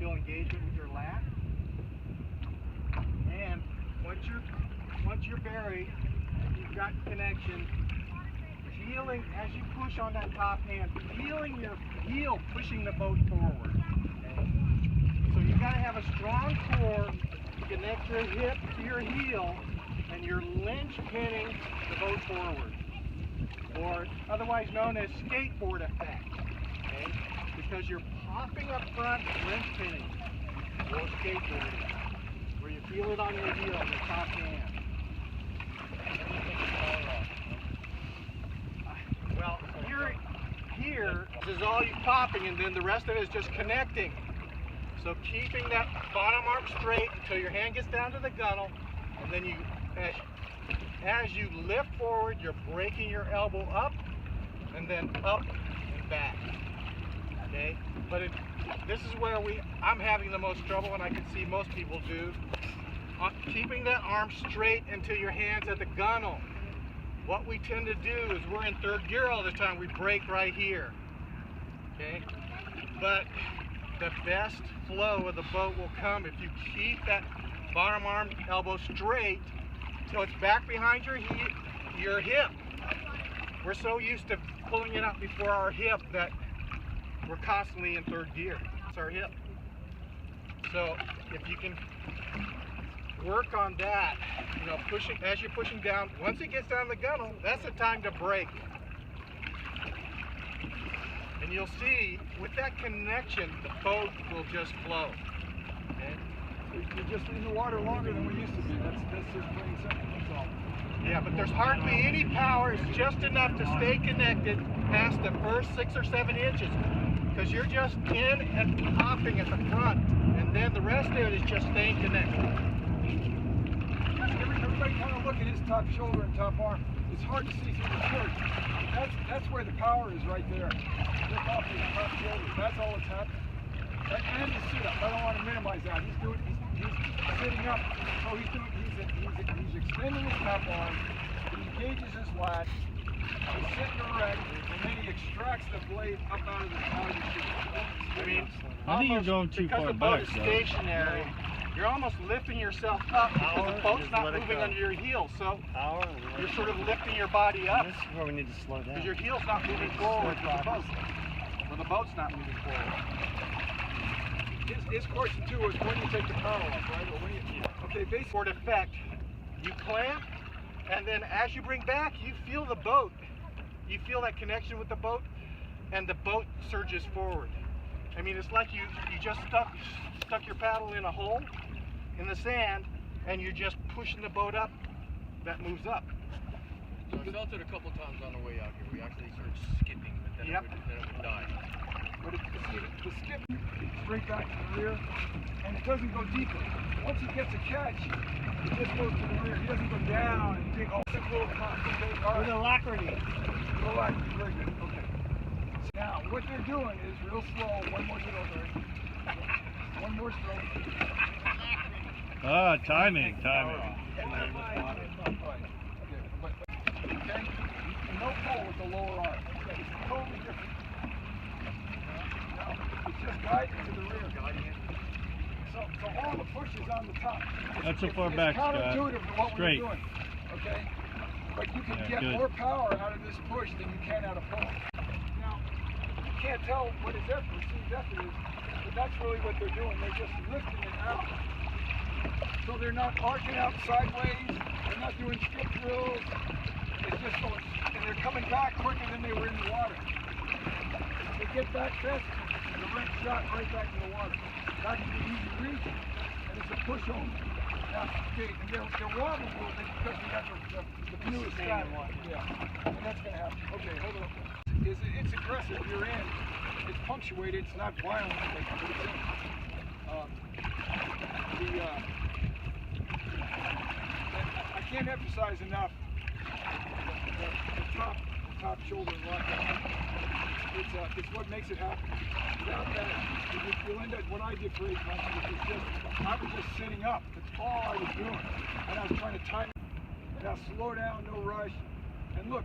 feel engagement with your lat. And once you're buried and you've got connection, feeling as you push on that top hand, feeling your heel pushing the boat forward. Okay? So you've got to have a strong core to connect your hip to your heel, and you're linch pinning the boat forward, or otherwise known as skateboard effect. Okay? Because you're popping up front, linch pinning, or skateboarding, where you feel it on your heel, on the top hand. Well, here is all you popping, and then the rest of it is just connecting. So keeping that bottom arm straight until your hand gets down to the gunnel, and then you, as you lift forward, you're breaking your elbow up, and then up and back. Okay, but this is where I'm having the most trouble, and I can see most people do. Keeping that arm straight until your hand's at the gunnel. What we tend to do is we're in third gear all the time. We break right here. Okay, but the best flow of the boat will come if you keep that bottom arm elbow straight till it's back behind your hip. We're so used to pulling it up before our hip that we're constantly in third gear. It's our hip. So if you can work on that, you know, pushing as you're pushing down, once it gets down the gunnel, that's the time to break. And you'll see with that connection, the boat will just flow. Okay? You're just in the water longer than we used to be. That's just plain simple. That's all. Yeah, but there's hardly any power. It's just enough to stay connected past the first 6 or 7 inches, because you're just in and popping at the front, and then the rest of it is just staying connected. Everybody kind of look at his top shoulder and top arm. It's hard to see through the shirt. That's where the power is right there. Look off his top shoulder. That's all that's happening. And his sit up. I don't want to minimize that. He's sitting up. So he's extending his top arm. He engages his lat. He's sitting erect, and then he extracts the blade up out of the shoe. I mean, I think you're going too far because the boat back, is stationary, you're almost lifting yourself up because the boat's not moving under your heels. So you're sort of lifting your body up. This is where we need to slow down. Because your heel's not moving forward with the boat. Or the boat's not moving forward. His question too was when you take the power off, right? Or when you, okay, basically. For effect, you clamp, and then as you bring back, you feel the boat. You feel that connection with the boat, and the boat surges forward. I mean, it's like you just stuck your paddle in a hole in the sand, and you're just pushing the boat up. That moves up. So I felt it a couple times on the way out here. We actually started skipping, but then, Yep. it would die. But the skip straight back to the rear, and it doesn't go deeper. Once he gets a catch, it just goes to the rear. He doesn't go down and dig all the little pop. Okay, all With right. alacrity. Alacrity, very good. Okay. So now, what they're doing is real slow. One more stroke, Barry. One more stroke. Ah, timing. Right. Okay. No pull with the lower arm. Okay. It's totally different. Now, it's just guiding to the rear. So all the push is on the top. Not so far back, Scott. It's counterintuitive to what Straight. we're doing. Okay? But you can get good. more power out of this push than you can out of pull. Now, you can't tell what his perceived effort is, but that's really what they're doing. They're just lifting it out. So they're not arcing out sideways. They're not doing skip drills. It's just going, and they're coming back quicker than they were in the water. They get back fast, the ring shot right back to the water. That's the easy reach, and it's a push home. Now, okay, and they're wobbling a little bit because we got the canoe is static. Yeah, and that's going to happen. Okay, hold on. It's aggressive. You're in. It's punctuated. It's not violent, but it's in. I can't emphasize enough the top shoulder and lockout. It's what makes it happen. Without that, you'll end up what I did for 8 months. I was just sitting up. That's all I was doing, and I was trying to time it. And I'll slow down, no rush. And look,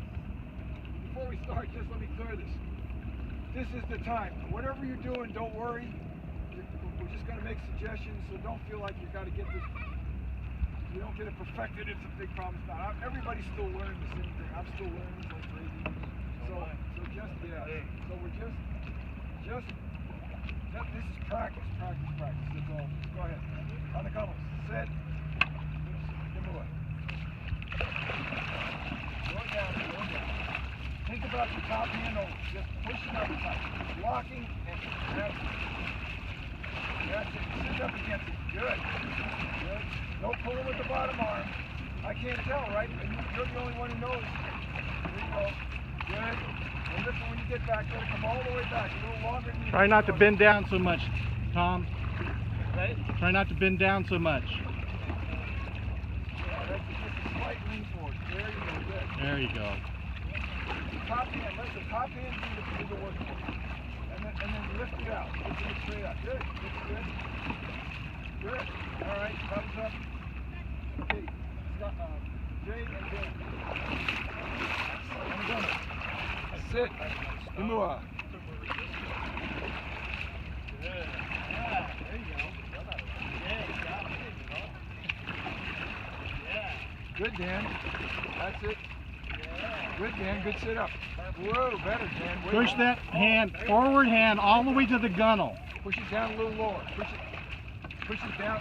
before we start, just let me clear this. This is the time. Whatever you're doing, don't worry. We're just going to make suggestions, so don't feel like you've got to get this. You don't get it perfected, it's a big problem. It's not. Everybody's still learning the same thing. I'm still learning like crazy. So just, yeah. So we're just, this is practice. That's all. Go ahead. On the gunnels. Set. Give them away. Going down. Think about your top hand over. Just pushing up the top. Locking and that's it. Sit up against it. Good. No pulling with the bottom arm. I can't tell, right? You're the only one who knows. There you go. Good. And listen when you get back. Let it come all the way back. A little longer than you. Try not to bend down so much, Tom. Right? Try not to bend down so much. Yeah, that's just a slight lean forward. There you go. Good. There you go. Top hand. Let the top hand do the work for you. And then lift it out. Lift it straight out. Good. Good. Good. All right. Thumbs up. Okay. Jay and Jay. I'm going to sit. Imua. Good, Dan. That's it. Good, Dan. Good sit up. Whoa, better, Dan. Way Push more. that hand, forward hand, all the way to the gunnel. Push it down a little lower. Push it down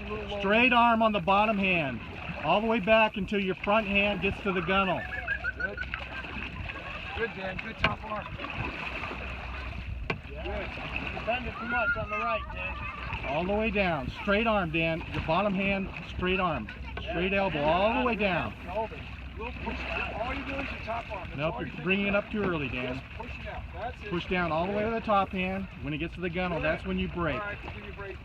a little lower. Straight arm on the bottom hand, all the way back until your front hand gets to the gunnel. Good. Good, Dan. Good top arm. Good. You're bending too much on the right, Dan. All the way down. Straight arm, Dan. Your bottom hand, straight arm. Straight elbow, all the way down. All you do is your top arm. That's Nope, all you're thinking bringing it about. up too early, Dan. Just push it out. That's it. Push down all the way to the top hand. When it gets to the gunnel, that's when you break. All right, give me a break.